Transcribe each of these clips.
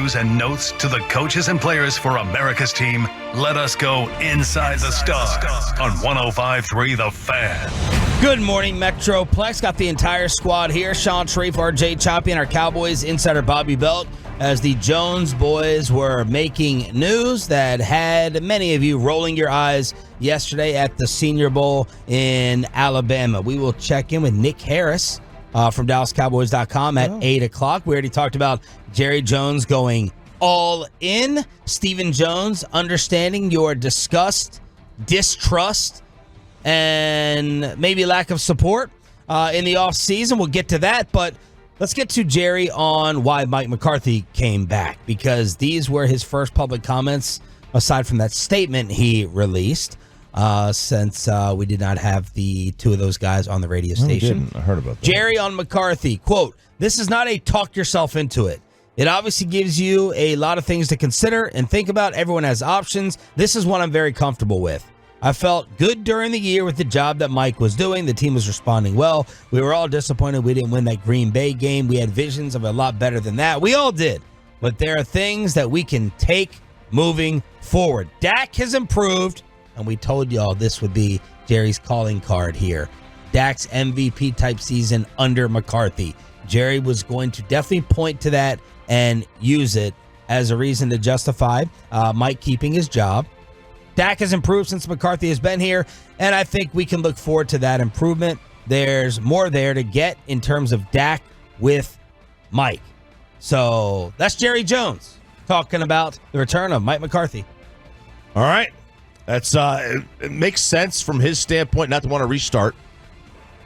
news and notes to the coaches and players for America's team, let us go inside the stars on 105.3 The Fan. Good morning, Metroplex. Got the entire squad here. Shan, RJ Choppy, and our Cowboys insider Bobby Belt, as the Jones boys were making news that had many of you rolling your eyes yesterday at the Senior Bowl in Alabama. We will check in with Nick Harris from DallasCowboys.com at 8 o'clock. We already talked about Jerry Jones going all in. Stephen Jones understanding your disgust, distrust, and maybe lack of support in the offseason. We'll get to that, but let's get to Jerry on why Mike McCarthy came back, because these were his first public comments, aside from that statement he released, since we did not have the two of those guys on the radio station. I heard about that. Jerry on McCarthy, quote, "This is not a talk yourself into it. It obviously gives you a lot of things to consider and think about. Everyone has options. This is one I'm very comfortable with. I felt good during the year with the job that Mike was doing. The team was responding well. We were all disappointed we didn't win that Green Bay game. We had visions of a lot better than that. We all did. But there are things that we can take moving forward. Dak has improved, and we told y'all this would be Jerry's calling card here. Dak's MVP type season under McCarthy. Jerry was going to definitely point to that and use it as a reason to justify Mike keeping his job. Dak has improved since McCarthy has been here, and I think we can look forward to that improvement. There's more there to get in terms of Dak with Mike." So that's Jerry Jones talking about the return of Mike McCarthy. All right. That's it makes sense from his standpoint not to want to restart.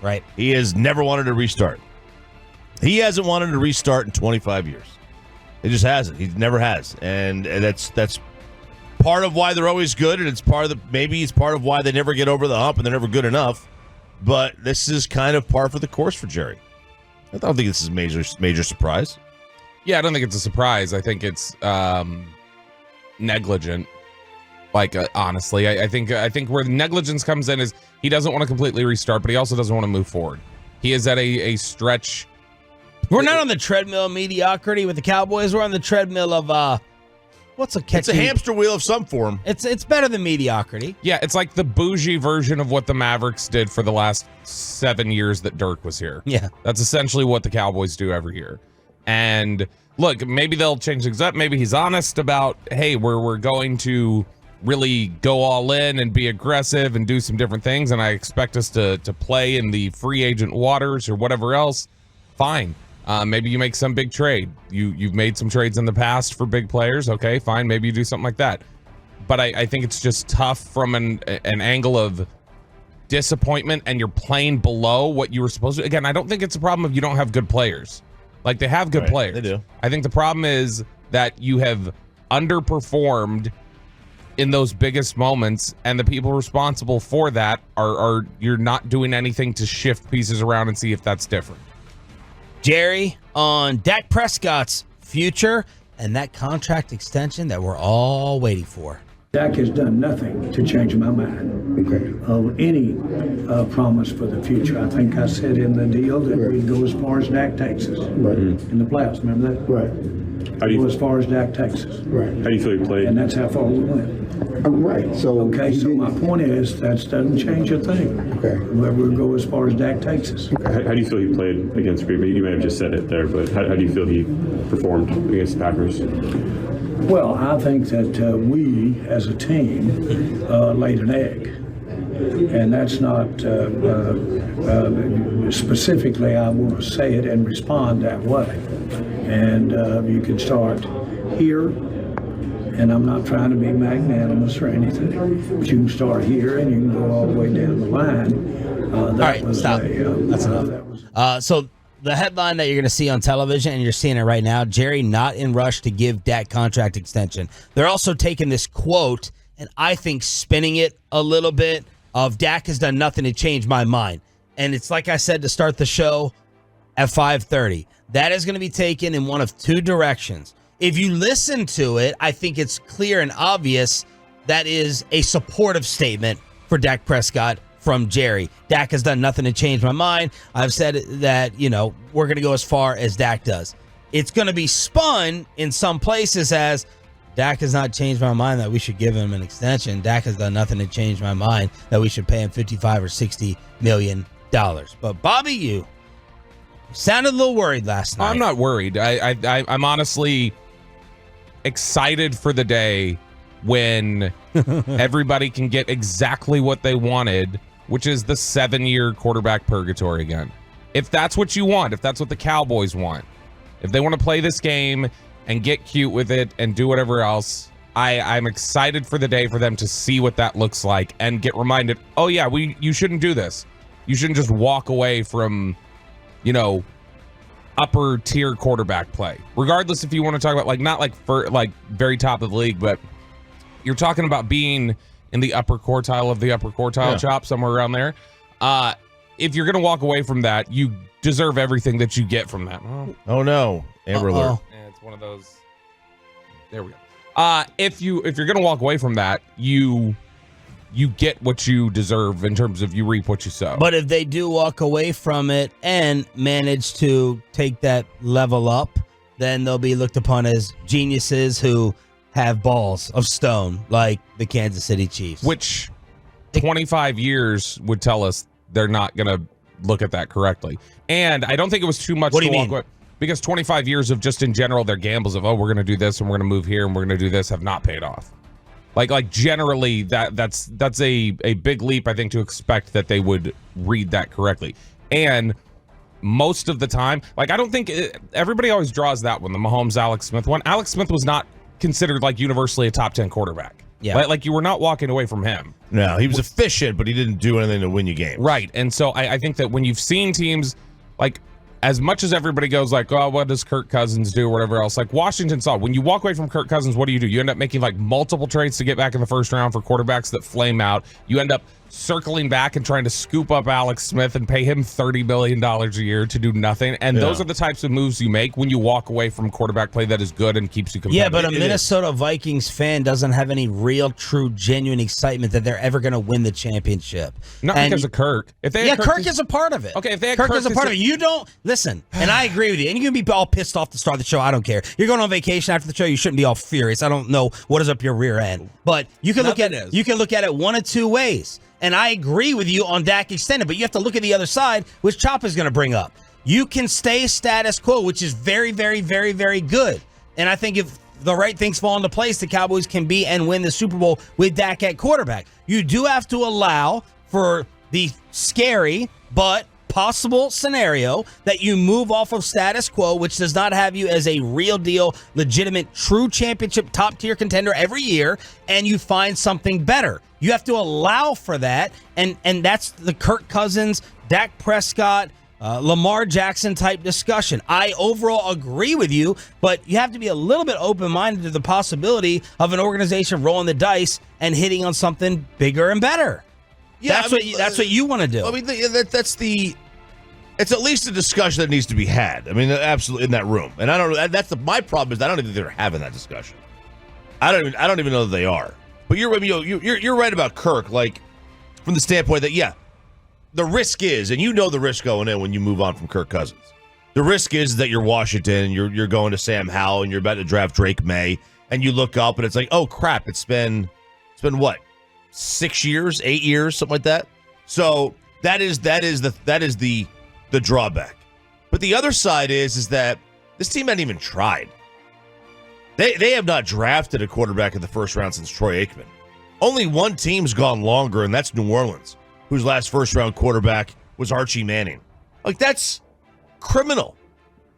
Right. He has never wanted to restart. He hasn't wanted to restart in 25 years. He just hasn't. He never has. And that's part of why they're always good, and it's part of why they never get over the hump and they're never good enough. But this is kind of par for the course for Jerry. I don't think this is a major surprise. Yeah, I don't think it's a surprise. I think it's negligent. Like, honestly, I think where the negligence comes in is he doesn't want to completely restart, but he also doesn't want to move forward. He is at a stretch. We're not on the treadmill of mediocrity with the Cowboys. We're on the treadmill of what's a catchy? It's a hamster wheel of some form. It's better than mediocrity. Yeah, it's like the bougie version of what the Mavericks did for the last 7 years that Dirk was here. Yeah. That's essentially what the Cowboys do every year. And look, maybe they'll change things up. Maybe he's honest about, hey, we're going to really go all in and be aggressive and do some different things, and I expect us to play in the free agent waters or whatever else. Fine. Maybe you make some big trade. You've made some trades in the past for big players. Okay, fine. Maybe you do something like that. But I think it's just tough from an angle of disappointment, and you're playing below what you were supposed to. Again, I don't think it's a problem if you don't have good players. Like, they have good players. They do. I think the problem is that you have underperformed in those biggest moments, and the people responsible for that are you're not doing anything to shift pieces around and see if that's different. Jerry on Dak Prescott's future and that contract extension that we're all waiting for. Dak has done nothing to change my mind of any promise for the future. I think I said in the deal that we'd go as far as Dak takes us in the playoffs. Remember that? Right. Go as far as Dak takes us. Right. How do you feel he played? And that's how far we went. Right. So So my point is that doesn't change a thing. Okay. We'll go as far as Dak takes us. How do you feel he played against Green Bay? You may have just said it there, but how do you feel he performed against the Packers? Well, I think that we as a team laid an egg. And that's not specifically, I want to say it and respond that way. And you can start here, and I'm not trying to be magnanimous or anything, but you can start here and you can go all the way down the line. All right, stop. That's enough. So the headline that you're going to see on television, and you're seeing it right now, Jerry not in rush to give Dak contract extension. They're also taking this quote and I think spinning it a little bit of Dak has done nothing to change my mind. And it's like I said to start the show at 5:30. That is going to be taken in one of two directions. If you listen to it, I think it's clear and obvious that is a supportive statement for Dak Prescott from Jerry. Dak has done nothing to change my mind. I've said that, we're going to go as far as Dak does. it's going to be spun in some places as Dak has not changed my mind that we should give him an extension. Dak has done nothing to change my mind that we should pay him $55 or $60 million. But Bobby, you sounded a little worried last night. I'm not worried. I'm honestly excited for the day when everybody can get exactly what they wanted, which is the 7-year quarterback purgatory again. If that's what you want, if that's what the Cowboys want, if they want to play this game and get cute with it and do whatever else, I'm excited for the day for them to see what that looks like and get reminded, oh yeah, you shouldn't do this. You shouldn't just walk away from, upper tier quarterback play. Regardless if you want to talk about not very top of the league, but you're talking about being in the upper quartile of the upper quartile, chop, somewhere around there. If you're going to walk away from that, you deserve everything that you get from that. Oh no, Amber Alert. Yeah, it's one of those. There we go. If you're going to walk away from that, you get what you deserve in terms of you reap what you sow. But if they do walk away from it and manage to take that level up, then they'll be looked upon as geniuses who have balls of stone, like the Kansas City Chiefs. Which 25 years would tell us they're not going to look at that correctly. And I don't think it was too much to walk away. Because 25 years of just in general their gambles of, we're going to do this and we're going to move here and we're going to do this have not paid off. Like generally that's a big leap, I think, to expect that they would read that correctly. And most of the time, I don't think everybody always draws that one, the Mahomes Alex Smith one. Alex Smith was not considered universally a top 10 quarterback. Yeah. Like you were not walking away from him. No, he was efficient, but he didn't do anything to win you games. Right. And so I think that when you've seen teams as much as everybody goes what does Kirk Cousins do or whatever else, Washington saw, when you walk away from Kirk Cousins, what do? You end up making multiple trades to get back in the first round for quarterbacks that flame out. You end up circling back and trying to scoop up Alex Smith and pay him $30 million a year to do doing And those are the types of moves you make when you walk away from quarterback play that is good and keeps you competitive. Yeah, but a Minnesota Vikings fan doesn't have any real, true, genuine excitement that they're ever going to win the championship. Not because of Kirk. If they had Kirk is a part of it. Okay, if they had Kirk is a part of it. You don't listen, and I agree with you. And you can be all pissed off to start the show. I don't care. You're going on vacation after the show. You shouldn't be all furious. I don't know what is up your rear end, but you can look at it one of two ways. And I agree with you on Dak extended, but you have to look at the other side, which Chop is going to bring up. You can stay status quo, which is very, very, very, very good. And I think if the right things fall into place, the Cowboys can be and win the Super Bowl with Dak at quarterback. You do have to allow for the scary but possible scenario that you move off of status quo, which does not have you as a real deal, legitimate, true championship top tier contender every year, and you find something better. You have to allow for that, and that's the Kirk Cousins, Dak Prescott, Lamar Jackson type discussion. I overall agree with you, but you have to be a little bit open-minded to the possibility of an organization rolling the dice and hitting on something bigger and better. Yeah, that's what you want to do. I mean, it's at least a discussion that needs to be had. I mean, absolutely in that room. And I don't. My problem is I don't even think they're having that discussion. I don't even know that they are. But you're right about Kirk, from the standpoint that the risk is, and the risk going in when you move on from Kirk Cousins. The risk is that you're Washington and you're going to Sam Howell and you're about to draft Drake May, and you look up and it's oh crap, it's been what, 6 years, 8 years, something like that. So that is the drawback. But the other side is that this team hasn't even tried. They have not drafted a quarterback in the first round since Troy Aikman. Only one team's gone longer, and that's New Orleans, whose last first-round quarterback was Archie Manning. That's criminal.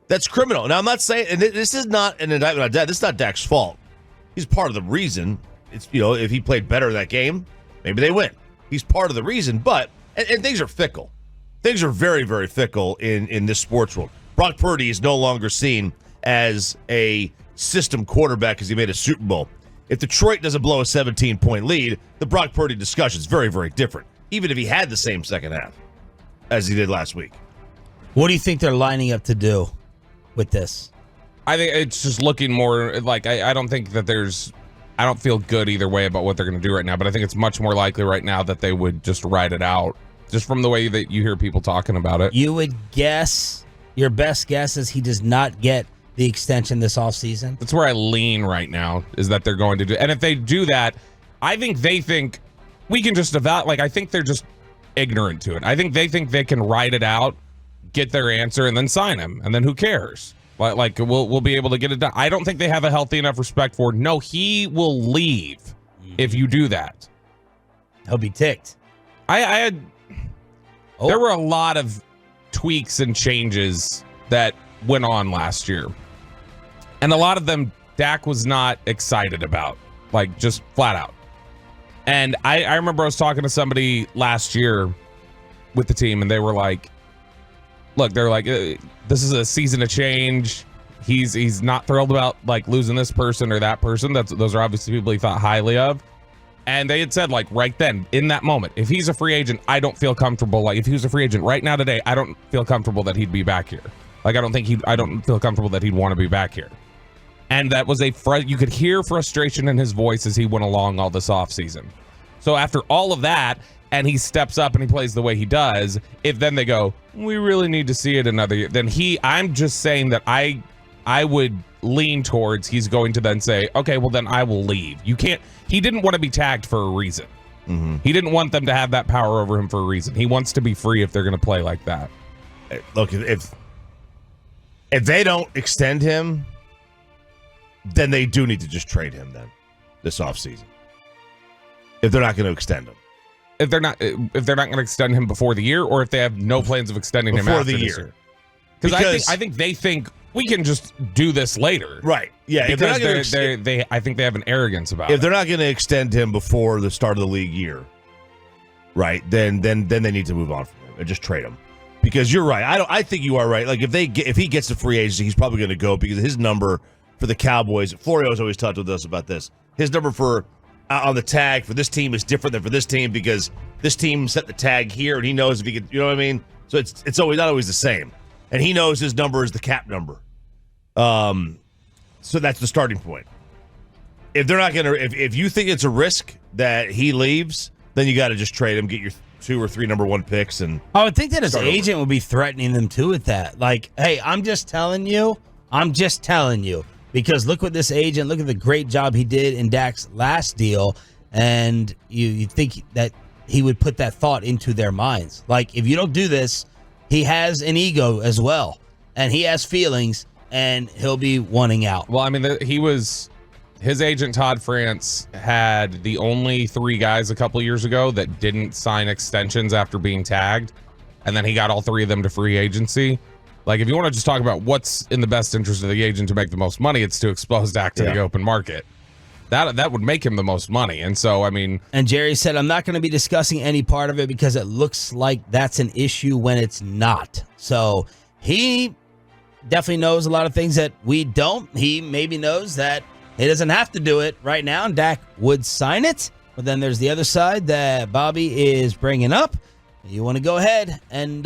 That's criminal. Now, I'm not saying, and this is not an indictment on Dak. This is not Dak's fault. He's part of the reason. It's if he played better that game, maybe they win. He's part of the reason, but and things are fickle. Things are very, very fickle in this sports world. Brock Purdy is no longer seen as a system quarterback because he made a Super Bowl. If Detroit doesn't blow a 17-point lead, the Brock Purdy discussion is very, very different, even if he had the same second half as he did last week. What do you think they're lining up to do with this? I think it's just looking more I don't think that I don't feel good either way about what they're going to do right now, but I think it's much more likely right now that they would just ride it out, just from the way that you hear people talking about it. You would guess, your best guess is he does not get the extension this offseason? That's where I lean right now, is that they're going to do. And if they do that, I think they think we can just I think they're just ignorant to it. I think they can write it out, get their answer, and then sign him. And then who cares? Like we'll be able to get it done. I don't think they have a healthy enough respect for, no, he will leave if you do that. He'll be ticked. There were a lot of tweaks and changes that went on last year. And a lot of them Dak was not excited about, like just flat out. And I remember I was talking to somebody last year with the team, and they were like, look, they're like, this is a season of change. He's not thrilled about like losing this person or that person. Those are obviously people he thought highly of. And they had said, like, right then, in that moment, if he's a free agent, I don't feel comfortable. Like, if he was a free agent right now today, I don't feel comfortable that he'd be back here. Like, I don't feel comfortable that he'd want to be back here. And that was you could hear frustration in his voice as he went along all this offseason. So after all of that, and he steps up and he plays the way he does, if then they go, we really need to see it another year, then I'm just saying that I would lean towards he's going to then say, okay, well then I will leave. He didn't want to be tagged for a reason. Mm-hmm. He didn't want them to have that power over him for a reason. He wants to be free if they're going to play like that. Look, if they don't extend him, then they do need to just trade him then this offseason. If they're not going to extend him. If they're not going to extend him before the year, or if they have no plans of extending him after the year. Because I think they think we can just do this later. Right. Yeah. Because I think they have an arrogance about it. If they're not going to extend him before the start of the league year, right, then they need to move on from him and just trade him. Because you're right. I think you are right. Like if he gets to free agency, he's probably going to go, because his number for the Cowboys, Florio's always talked with us about this. His number for on the tag for this team is different than for this team, because this team set the tag here, and he knows if he could, you know what I mean? So it's always not always the same. And he knows his number is the cap number. So that's the starting point. If they're not going to, if you think it's a risk that he leaves, then you got to just trade him, get your 2 or 3 number 1 picks, and I would think that his agent would be threatening them too with that. Like, hey, I'm just telling you, because look what this agent, look at the great job he did in Dak's last deal, and you think that he would put that thought into their minds. Like, if you don't do this, he has an ego as well, and he has feelings, and he'll be wanting out. Well, I mean, his agent, Todd France, had the only 3 guys a couple of years ago that didn't sign extensions after being tagged, and then he got all 3 of them to free agency. Like, if you want to just talk about what's in the best interest of the agent to make the most money, it's to expose Dak to the open market. That would make him the most money. And so, I mean... And Jerry said, I'm not going to be discussing any part of it because it looks like that's an issue when it's not. So he definitely knows a lot of things that we don't. He maybe knows that he doesn't have to do it right now, and Dak would sign it. But then there's the other side that Bobby is bringing up. You want to go ahead and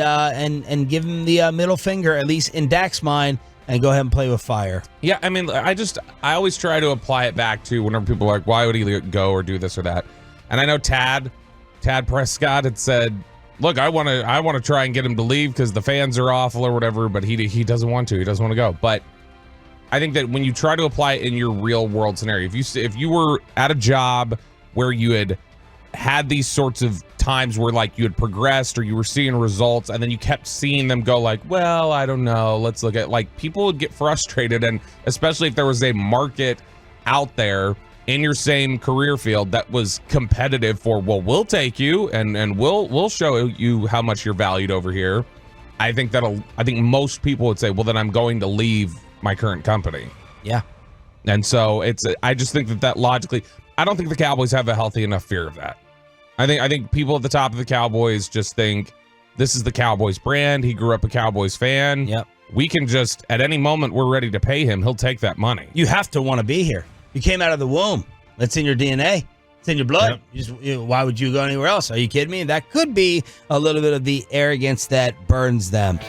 give him the middle finger, at least in Dak's mind, and go ahead and play with fire. Yeah, I mean, I always try to apply it back to whenever people are like, why would he go or do this or that? And I know Tad Prescott had said, look, I want to try and get him to leave because the fans are awful or whatever, but he doesn't want to. He doesn't want to go. But I think that when you try to apply it in your real world scenario, if you were at a job where you had these sorts of times where like you had progressed or you were seeing results, and then you kept seeing them go like, well, I don't know, let's look at, like, people would get frustrated. And especially if there was a market out there in your same career field that was competitive for, well, we'll take you and we'll show you how much you're valued over here. I think most people would say, well, then I'm going to leave my current company. Yeah. And so I just think that logically, I don't think the Cowboys have a healthy enough fear of that. I think people at the top of the Cowboys just think this is the Cowboys brand. He grew up a Cowboys fan. Yep. We can just, at any moment we're ready to pay him, he'll take that money. You have to want to be here. You came out of the womb. That's in your DNA. It's in your blood. Yep. Why would you go anywhere else? Are you kidding me? That could be a little bit of the arrogance that burns them.